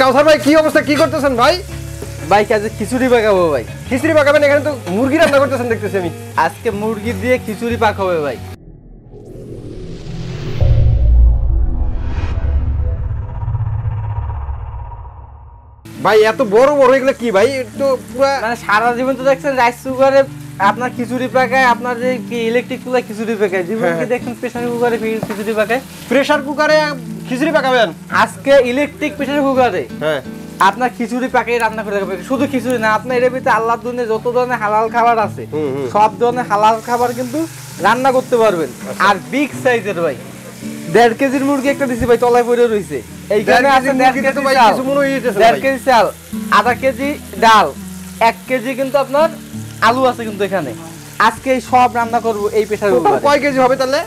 কাউসার ভাই কি অবস্থা, কি করতেছেন ভাই? ভাই কাজে খিচুড়ি পাকাবো ভাই। খিচুড়ি পাকাবেন? এখানে তো মুরগি রান্না করতেছেন দেখতেছি আমি। আজকে মুরগি দিয়ে খিচুড়ি পাকাবো ভাই। ভাই এত বড় বড় এগুলো কি ভাই? তো পুরো মানে সারা জীবন তো দেখছেন রাইস কুকারে আপনার খিচুড়ি পাকায়, আপনার যে কি ইলেকট্রিক চুলায় খিচুড়ি পাকায়, জীবন কি দেখছেন প্রেসার কুকারে খিচুড়ি পাকায়? প্রেসার কুকারে খিচুড়ি পাকাবেন? আজকে ইলেকট্রিক প্রেসার কুকারে হ্যাঁ আপনার খিচুড়ি পাকিয়ে রান্না করে দেখাবে। শুধু খিচুড়ি না, আপনার এর ভিতরে আল্লাহর দুনিয়ায় যত ধরনের হালাল খাবার আছে সব ধরনের হালাল খাবার কিন্তু রান্না করতে পারবেন। আর বিগ সাইজের ভাই 1.5 কেজির মুরগি একটা দিছি ভাই, তলায় পড়ে রইছে। এইখানে আছে 1.5 কেজি চাল, 1.5 কেজি চাল, আধা কেজি ডাল, 1 কেজি কিন্তু আপনার আলু আছে কিন্তু এখানে। আজকে এই সব রান্না করব এই প্রেসার কুকারে। কয় কেজি হবে তাহলে?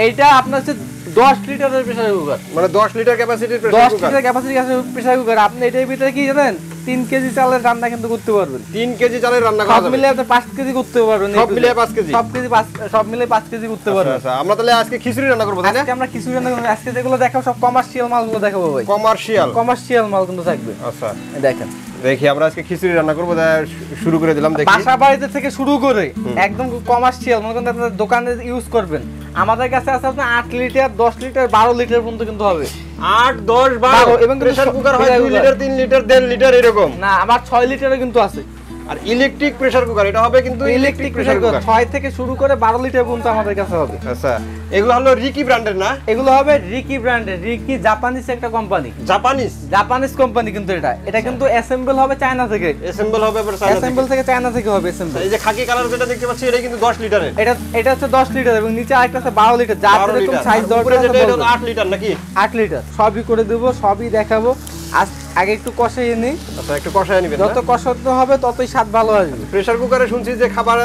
এইটা আপনার হচ্ছে 10 লিটারের প্রেসার কুকার, মানে 10 লিটার ক্যাপাসিটির প্রেসার কুকার। 10 লিটার ক্যাপাসিটি আছে প্রেসার কুকার। আপনি এটার ভিতরে কি জানেন 3 কেজি চালের রান্না কিন্তু করতে পারবেন। 3 কেজি চালের রান্না করা যাবে? সব মিলে আপনি 5 কেজি করতে পারবেন। সব মিলে 5 কেজি? সব মিলে 5 কেজি করতে পারবেন। আচ্ছা আমরা তাহলে আজকে খিচুড়ি রান্না করব তাই না? আজকে আমরা খিচুড়ি রান্না করব। আজকে যেগুলো দেখাবো সব কমার্শিয়াল মালগুলো দেখাবো ভাই। কমার্শিয়াল মাল কিন্তু থাকবে। আচ্ছা দেখেন, দেখি আমরা আজকে খিচুড়ি রান্না করব। শুরু করে দিলাম। দেখি বাসা বাড়িতে থেকে শুরু করে একদম কমার্শিয়াল মনে করেন আপনারা দোকানে ইউজ করবেন। আমাদের কাছে আছে আপনার 8 লিটার, 10 লিটার, 12 লিটার পর্যন্ত কিন্তু হবে। 8, 10, 12 এবং প্রেসার কুকার হয় 2 লিটার, 3 লিটার, 1.5 লিটার এরকম। না, আমার 6 লিটারে কিন্তু আছে। আর ইলেকট্রিক প্রেসার কুকার এটা হবে কিন্তু ইলেকট্রিক প্রেসার কুকার 6 থেকে শুরু করে 12 লিটার পর্যন্ত আমাদের কাছে হবে। আচ্ছা এগুলো হলো রিকি ব্র্যান্ডের না? এগুলো হবে রিকি ব্র্যান্ডের। রিকি জাপানিজ একটা কোম্পানি, জাপানিজ কোম্পানি কিন্তু এটা কিন্তু অ্যাসেম্বল হবে চায়না থেকে। অ্যাসেম্বল হবে আবার অ্যাসেম্বল থেকে চায়না থেকে হবে অ্যাসেম্বল। এই যে খাকি কালার যেটা দেখতে পাচ্ছি এটা কিন্তু 10 লিটারের। এটা হচ্ছে 10 লিটার এবং নিচে আরেকটা আছে 12 লিটার। যার যেরকম সাইজ দরকার এটা 8 লিটার নাকি? 8 লিটার সবই করে দেব, সবই দেখাবো। আগে একটু কষাইয়ে নিই। আচ্ছা একটু কষায় নিবেন। যত কষাতে হবে ততই স্বাদ ভালো আসবে। প্রেসার কুকারে শুনছি যে খাবার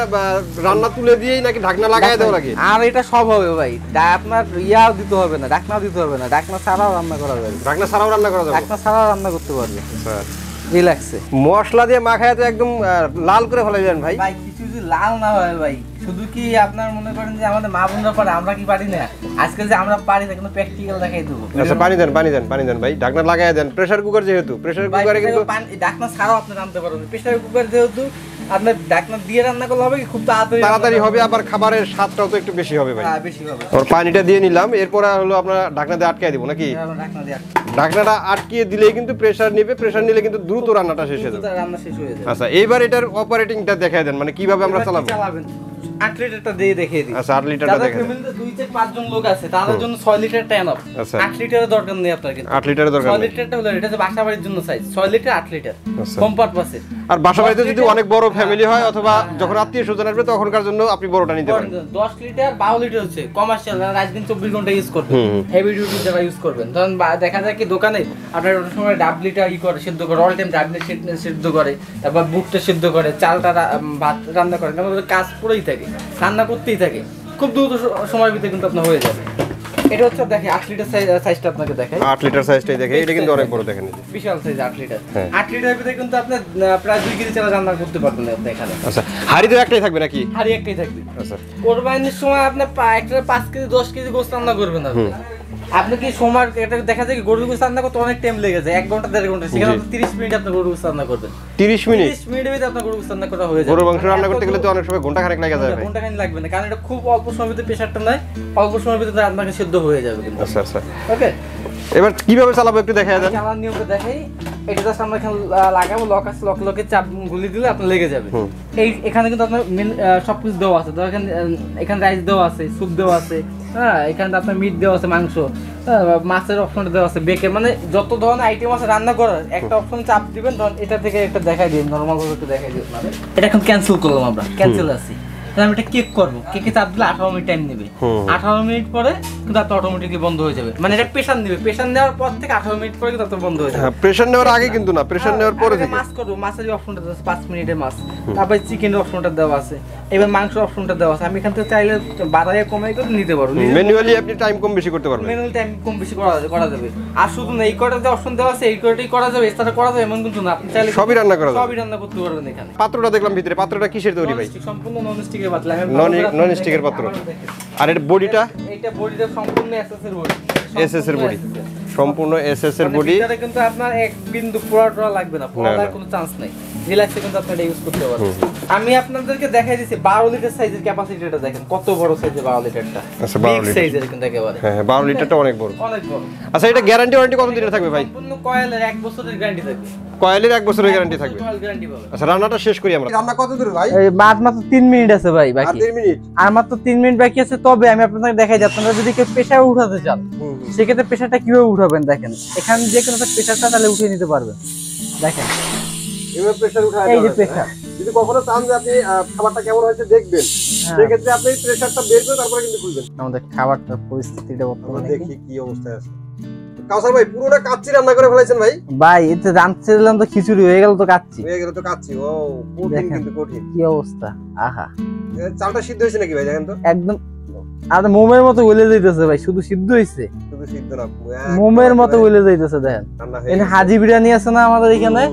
রান্না তুলে দিয়েই নাকি ঢাকনা লাগায় দেওয়া লাগে। আর এটা সব হবে ভাই, আপনার ইয়াও দিতে হবে না, ঢাকনা দিতে হবে না। ঢাকনা ছাড়াও রান্না করা যাবে। ঢাকনা ছাড়াও রান্না করা যাবে? ঢাকনা ছাড়াও রান্না করতে পারবে। আচ্ছা রিল্যাক্সে মশলা দিয়ে মাখায় তো একদম লাল করে ফেলে দেন ভাই। ভাই কিছু যদি লাল না হয় ভাই, শুধু কি আপনার মনে করেন যে আমাদের মা বোনরা পারে, আমরা কি পারি না? আজকে যে আমরা পারি না কিন্তু প্র্যাকটিক্যাল দেখাই দেবো। আচ্ছা পানি দেন ভাই, ঢাকনা লাগায় দেন। প্রেসার কুকার যেহেতু, প্রেসার কুকারে কিন্তু ঢাকনা ছাড়াও আপনি রান্নাতে পারবেন। প্রেসার কুকার যেহেতু আপনার ঢাকনা দিয়ে রান্না করলে হবে কি খুব তাড়াতাড়ি হবে, আবার খাবারের স্বাদটাও তো একটু বেশি হবে ভাই। হ্যাঁ বেশি হবে। আর পানিটা দিয়ে নিলাম, এরপর হলো আমরা ঢাকনা দিয়ে আটকায় দিব নাকি? ঢাকনা দিয়ে ঢাকনাটা আটকিয়ে দিলেই কিন্তু প্রেসার নেবে, প্রেসার নিলে কিন্তু দ্রুত রান্নাটা শেষ হয়ে যাবে। রান্না শেষ হয়ে যাবে। আচ্ছা এইবার এটার অপারেটিংটা দেখায় দেন, মানে কিভাবে আমরা চালাবো। 8 লিটারটা দিয়ে দেখিয়ে দিই। আচ্ছা 8 লিটারটা দেখেন। ফ্যামিলিতে 2 থেকে 5 জন লোক আছে, তাদের জন্য 6 লিটার টাইম আপ। 8 লিটারের দরকার নেই আপনার কিন্তু। 8 লিটারের দরকার নেই। 6 লিটারটা হলো এটা যে বাসা বাড়ির জন্য সাইজ 6 লিটার 8 লিটার কম পারপাসে। আর বাসা বাড়িতে যদি অনেক বড় ফ্যামিলি হয় অথবা যখন আত্মীয় স্বজন আসবে তখনকার জন্য আপনি বড়টা নিতে পারেন। 10 লিটার 12 লিটার হচ্ছে কমার্শিয়াল, রাত দিন 24 ঘন্টা ইউজ করবেন, হেভি ডিউটি যারা ইউজ করবেন। তখন দেখা যায় কি দোকানে আপনার ওই সময় ডাবলিটা করে সিদ্ধ করে, অল টাইম ডাবলি সিদ্ধ করে, তারপর বুটটা সিদ্ধ করে, চালটা ভাত রান্না করে, আমাদের কাজ পুরোই থাকে, রান্না করতেই থাকে। খুব দ্রুত সময়ের ভিতরে কিন্তু আপনার হয়ে যাবে। এটা হচ্ছে দেখে 8 লিটার সাইজটা আপনাকে দেখাই। 8 লিটার সাইজটাই দেখে, এটা কিন্তু অনেক বড় দেখেন। বিশাল সাইজ 8 লিটার। 8 লিটারের ভিতরে কিন্তু আপনি প্রায় 2 কেজি চাল রান্না করতে পারবেন আপনি এখানে। আচ্ছা হাড়ি তো একটাই থাকবে নাকি? হাড়ি একটাই থাকবে। আচ্ছা কোরবানির সময় আপনি একটা 5 কেজি 10 কেজি গোশত রান্না করবেন আপনি কি সময় এটা দেখা যায় কি গরুর গোশত রান্না করতে অনেক টাইম লেগে যায়, 1 ঘন্টা 1.5 ঘন্টা। সেখানে 30 মিনিট আপনি গরুর গোশত রান্না করবেন। 30 মিনিট? 30 মিনিটের ভিতরে আপনার গরুর গোশত রান্না করা হয়ে যাবে। গরুর মাংস রান্না করতে গেলে তো অনেক সময় ঘন্টা খানেক লাগে যায় ভাই। ঘন্টা খানেক লাগবে না, কারণ এটা খুব অল্প সময়ের ভিতরে প্রেসারটা নয়, অল্প সময়ের ভিতরে আপনাকে সিদ্ধ হয়ে যাবে কিন্তু। আচ্ছা আচ্ছা ওকে এবার কিভাবে চালাবো একটু দেখায় দেন। চালার নিয়মটা দেখাই। এটা জাস্ট আমরা এখানে লাগাবো, লক আছে, লকে চাপ গুলি দিলে আপনার লেগে যাবে। এখানে কিন্তু আপনার সবকিছু দেওয়া আছে। তো এখানে রাইস দেওয়া আছে, স্যুপ দেওয়া আছে, হ্যাঁ এখানে আপনার মিট দেওয়া আছে, মাংস, মাছের অপশনটা দেওয়া আছে, বেকে, মানে যত ধরনের আইটেম আছে রান্না করার একটা অপশন চাপ দিবেন। তখন এটা থেকে একটা দেখাই দিন, নর্মাল ভাবে একটু দেখাই দিন। এটা এখন ক্যান্সেল করলাম আমরা, ক্যান্সেল আছে। আমি এটা কেক করবো, কেকে চাপ দিলে 18 মিনিট টাইম নেবে। 18 মিনিট পরে কিন্তু আপনার অটোমেটিকলি বন্ধ হয়ে যাবে। মানে এটা প্রেসার নেবে, প্রেসার নেওয়ার পর থেকে 18 মিনিট পরে কিন্তু আপনার বন্ধ হয়ে যাবে। প্রেসার নেওয়ার আগে কিন্তু না, প্রেসার নেওয়ার পরে থেকে। মাছ করবো, মাছের যে অপশনটা দেওয়া আছে 5 মিনিটের মাছ, তারপরে চিকেনের অপশনটা দেওয়া আছে, এবার মাংসের অপশনটা দেওয়া আছে। আমি এখান থেকে চাইলে বাড়াইয়া কমাই করে নিতে পারবো। ম্যানুয়ালি আপনি টাইম কম বেশি করতে পারবেন। ম্যানুয়ালি টাইম কম বেশি করা যাবে। আর শুধু না এই কয়টা যে অপশন দেওয়া আছে এই কয়টাই করা যাবে, এছাড়া করা যাবে এমন কিন্তু না। আপনি চাইলে সবই রান্না করা যাবে, সবই রান্না করতে পারবেন এখানে। পাত্রটা দেখলাম ভিতরে, পাত্রটা কিসের তৈরি ভাই? সম্পূর্ণ নন স্টিকের পাতলা। নন স্টিকের পাত্র। আর এর বডিটা? এটা বডিটা সম্পূর্ণ এসএস এর বডি। এসএস এর বডি। সম্পূর্ণ এসএস এর মানে বডি। ভিতরে কিন্তু আপনার এক বিন্দু পোড়া লাগবে না, পোড়ার কোনো চান্স নাই, রিল্যাক্সে কিন্তু আপনি এটা ইউজ করতে পারবেন। আমি আপনাদেরকে দেখাই দিছি 12 লিটার সাইজের ক্যাপাসিটিটা দেখেন কত বড় সাইজের 12 লিটারটা। আচ্ছা 12 লিটার সাইজের কিন্তু একেবারে। হ্যাঁ 12 লিটারটা অনেক বড়। অনেক বড়। আচ্ছা এটা গ্যারান্টি ওয়ারেন্টি কত দিনের থাকবে ভাই? সম্পূর্ণ কয়েলের 1 বছরের গ্যারান্টি থাকবে। কয়েলের 1 বছরের গ্যারান্টি থাকবে। কয়েল গ্যারান্টি পাবে। আচ্ছা রান্নাটা শেষ করি আমরা। রান্না কত দূর ভাই? এই মাত্র 3 মিনিট আছে ভাই বাকি। 3 মিনিট। আর মাত্র 3 মিনিট বাকি আছে। তবে আমি আপনাদের দেখাই যাচ্ছি, আপনারা যদি কেউ প্রেসার উঠাতে চান সেক্ষেত্রে প্রেসারটা কিভাবে উঠাবেন দেখেন। এখানে যে কোনো একটা প্রেসারটা তাহলে উঠিয়ে নিতে পারবেন। দেখেন এভাবে প্রেসার উঠায় এই যে প্রেসার। যদি কখনো চান যে আপনি খাবারটা কেমন হয়েছে দেখবেন, সেই ক্ষেত্রে আপনি প্রেসারটা বের করে তারপরে কিন্তু খুলবেন। আমাদের খাবারটার পরিস্থিতিটা বর্তমানে দেখি কি অবস্থায় আছে। কাউসার ভাই পুরোটা কাচ্চি রান্না করে ফেলাইছেন ভাই? ভাই এতে জানছিলাম তো খিচুড়ি হয়ে গেল তো কাচ্চি। হয়ে গেল তো কাচ্চি। ও কঠিন কিন্তু কঠিন। কি অবস্থা, আহা চালটা সিদ্ধ হয়েছে নাকি ভাই দেখেন তো? একদম আর মোমের মতো গলে যাইতেছে ভাই, শুধু সিদ্ধ হইছে, শুধু সিদ্ধ না মোমের মতো গলে যাইতেছে। দেখেন রান্না হয়ে এখানে হাজি বিরিয়ানি আছে না আমাদের এখানে,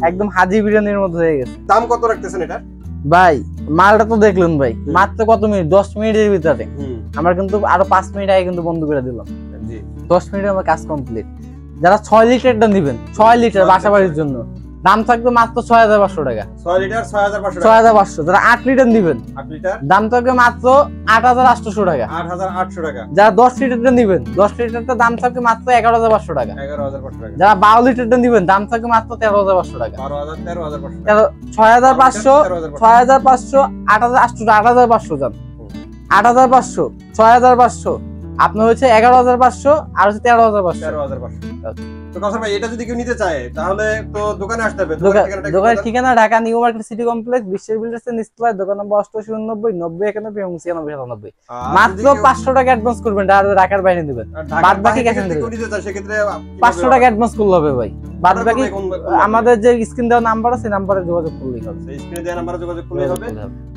একদম হাজি বিরিয়ানির মতো হয়ে গেছে। দাম কত রাখতেছেন এটা ভাই মালটা তো দেখলেন ভাই, মাত্র কত মিনিট, 10 মিনিটের ভিতরে আমরা কিন্তু আরো 5 মিনিট আগে কিন্তু বন্ধ করে দিলাম। জি 10 মিনিটে আমার কাজ কমপ্লিট। যারা 6 লিটারটা নেবেন, 6 লিটার বাসা বাড়ির জন্য দাম থাকবে মাত্র 6500 টাকা। 6 লিটার 6500 টাকা। 6500। যারা 8 লিটার নেবেন 8 লিটার দাম থাকবে মাত্র 8800 টাকা। 8800 টাকা। যারা 10 লিটারটা নেবেন, 10 লিটারটা দাম থাকবে মাত্র 11500 টাকা। 11500 টাকা। যারা 12 লিটারটা নেবেন দাম থাকবে মাত্র 13500 টাকা। 13500 টাকা। 6500 6500 8800 8500 যান 8500 6500 আপনার হচ্ছে 11500 আর হচ্ছে 13500। 13500। তো কাউসার ভাই এটা যদি কেউ নিতে চায় তাহলে তো দোকানে আসতে হবে। দোকানের ঠিকানা Dhaka new market city complex, বিশ্বের বিল্ডার্স এর নিচতলায়, দোকান নম্বর 8890 9091 এবং 9697। মাত্র 500 টাকা অ্যাডভান্স করবেন, আর ঢাকার বাইরে দিবেন, বাদ বাকি ক্যাশ অন ডেলিভারি। নিতে চায় সেক্ষেত্রে 500 টাকা অ্যাডভান্স করলে হবে ভাই, বাদ বাকি আমাদের যে স্ক্রিন দেওয়া নাম্বার আছে সেই নাম্বারে যোগাযোগ করলেই হবে। সেই স্ক্রিনে দেওয়া নাম্বারে যোগাযোগ করলেই হবে।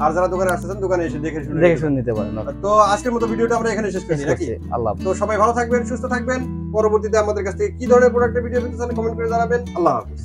আর যারা দোকানে আসছেন দোকানে এসে দেখে শুনে নিতে পারেন। তো আজকের মতো ভিডিওটা আমরা এখানে শেষ করছি নাকি? আল্লাহ। তো সবাই ভালো থাকবেন, সুস্থ থাকবেন। পরবর্তীতে আমাদের কাছ থেকে কি ধরনের প্রোডাক্টের ভিডিও পেতে চান কমেন্ট করে জানাবেন। আল্লাহ হাফেজ।